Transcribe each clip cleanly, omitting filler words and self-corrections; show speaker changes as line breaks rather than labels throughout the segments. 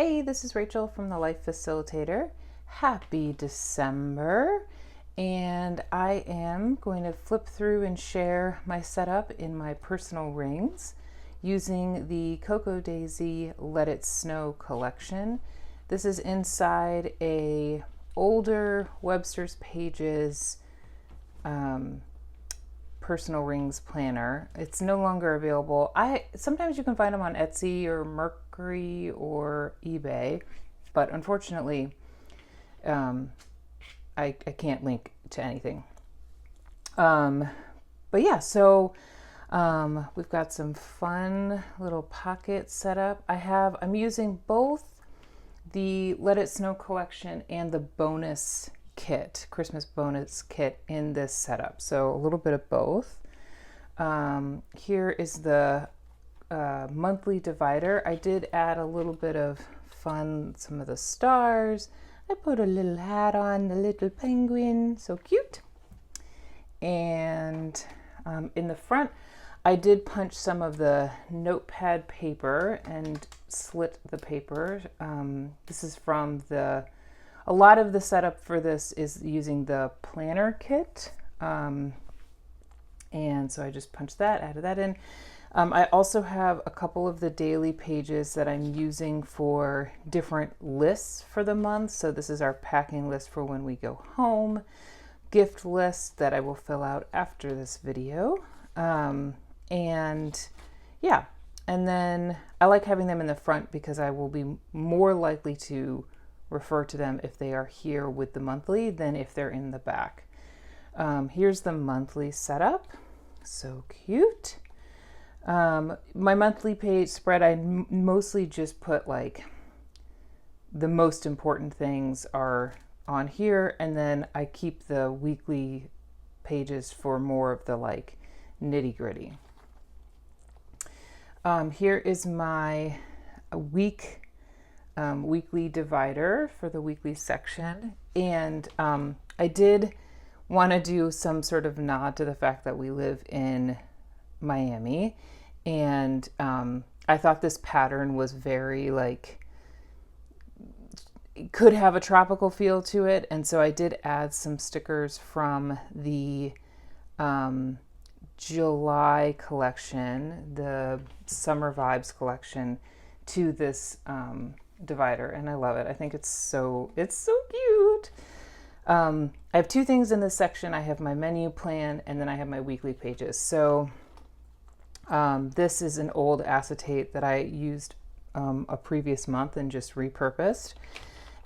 Hey, this is Rachel from the Life Facilitator. Happy December. And I am going to flip through and share my setup in my personal rings using the Cocoa Daisy Let It Snow collection. This is inside a older Webster's Pages personal rings planner. It's no longer available. Sometimes you can find them on Etsy or Mercury or eBay, but unfortunately I can't link to anything. But yeah, so we've got some fun little pockets set up. I'm using both the Let It Snow collection and the bonus kit, Christmas bonus kit in this setup. So a little bit of both. Here is the monthly divider. I did add a little bit of fun, some of the stars. I put a little hat on the little penguin, so cute. And in the front, I did punch some of the notepad paper and slit the paper. This is from a lot of the setup for this is using the planner kit. And so I just punched that, added that in. I also have a couple of the daily pages that I'm using for different lists for the month. So this is our packing list for when we go home, gift list that I will fill out after this video. And yeah, and then I like having them in the front because I will be more likely to refer to them if they are here with the monthly than if they're in the back. Here's the monthly setup. So cute. My monthly page spread, I mostly just put like the most important things are on here, and then I keep the weekly pages for more of the like nitty gritty. Here is my weekly divider for the weekly section. And I did want to do some sort of nod to the fact that we live in Miami. And I thought this pattern was very like, it could have a tropical feel to it. And so I did add some stickers from the July collection, the Summer Vibes collection, to this divider, and I love it. I think it's so cute. I have two things in this section. I have my menu plan, and then I have my weekly pages. So this is an old acetate that I used a previous month and just repurposed.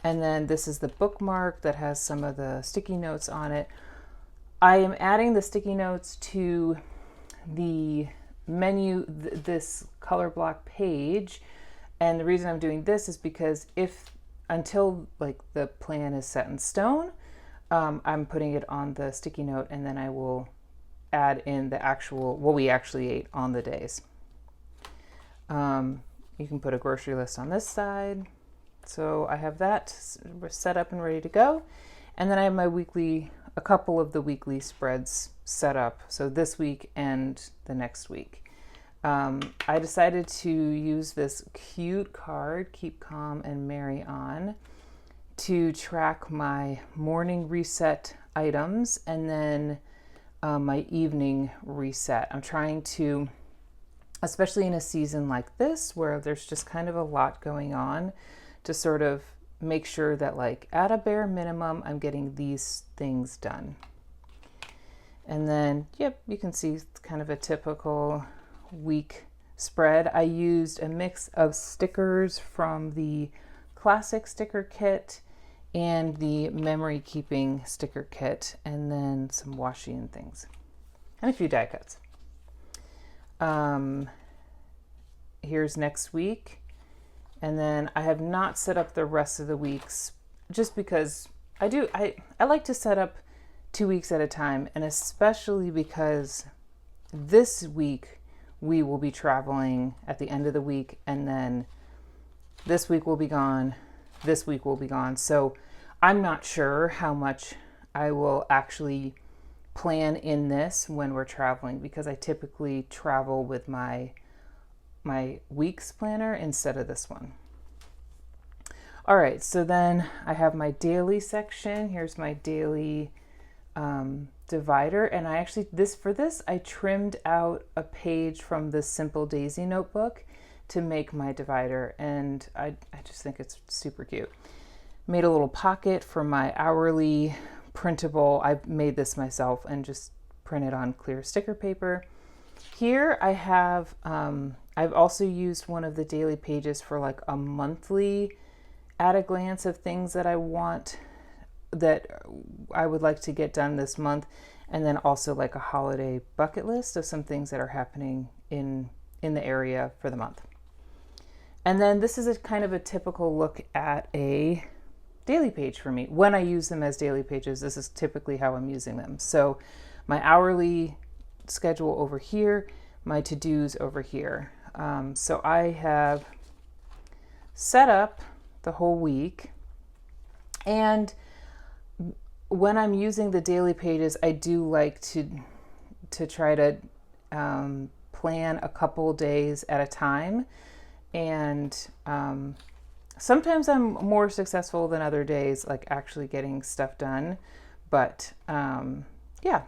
And then this is the bookmark that has some of the sticky notes on it. I am adding the sticky notes to the menu, this color block page. And the reason I'm doing this is because until like the plan is set in stone, I'm putting it on the sticky note, and then I will add in the actual, what we actually ate on the days. You can put a grocery list on this side. So I have that set up and ready to go. And then I have a couple of the weekly spreads set up. So this week and the next week. I decided to use this cute card, Keep Calm and Marry On, to track my morning reset items and then my evening reset. I'm trying to, especially in a season like this where there's just kind of a lot going on, to sort of make sure that like at a bare minimum I'm getting these things done. And then, yep, you can see it's kind of a typical week spread. I used a mix of stickers from the classic sticker kit and the memory keeping sticker kit, and then some washi and things, and a few die cuts. Here's next week. And then I have not set up the rest of the weeks just because I like to set up 2 weeks at a time, and especially because this week we will be traveling at the end of the week, and then this week will be gone, this week will be gone. So I'm not sure how much I will actually plan in this when we're traveling, because I typically travel with my week's planner instead of this one. All right, so then I have my daily section. Here's my daily divider, and I actually, for this, I trimmed out a page from the Simple Daisy notebook to make my divider, and I just think it's super cute. Made a little pocket for my hourly printable. I made this myself and just printed on clear sticker paper. Here I have, I've also used one of the daily pages for like a monthly at a glance of things that I want, that I would like to get done this month, and then also like a holiday bucket list of some things that are happening in the area for the month. And then this is a kind of a typical look at a daily page for me. When I use them as daily pages, this is typically how I'm using them. So my hourly schedule over here, my to-dos over here. So I have set up the whole week, and when I'm using the daily pages, I do like to try to plan a couple days at a time, and sometimes I'm more successful than other days, like actually getting stuff done. But yeah,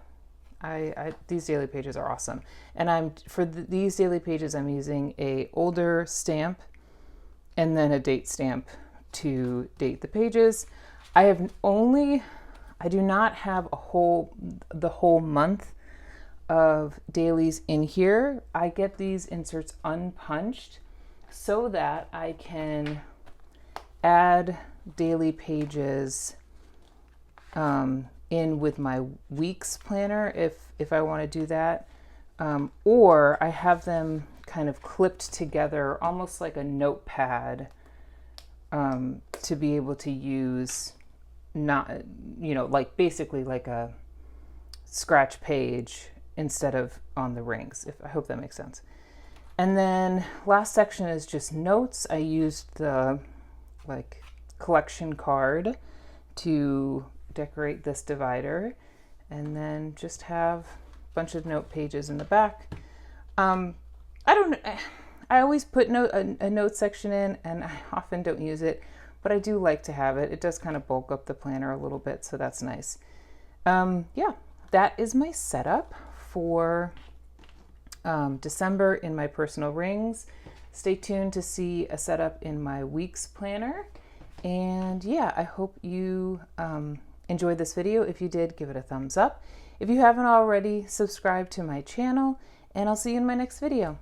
these daily pages are awesome. And these daily pages, I'm using a older stamp and then a date stamp to date the pages. I do not have the whole month of dailies in here. I get these inserts unpunched so that I can add daily pages in with my weeks planner if I want to do that. Or I have them kind of clipped together almost like a notepad to be able to use, not, like basically like a scratch page instead of on the rings. I hope that makes sense. And then last section is just notes. I used the like collection card to decorate this divider, and then just have a bunch of note pages in the back. I always put a note section in, and I often don't use it, but I do like to have it. It does kind of bulk up the planner a little bit, so that's nice. Yeah, that is my setup for December in my personal rings. Stay tuned to see a setup in my weeks planner. And yeah, I hope you enjoyed this video. If you did, give it a thumbs up. If you haven't already, subscribe to my channel, and I'll see you in my next video.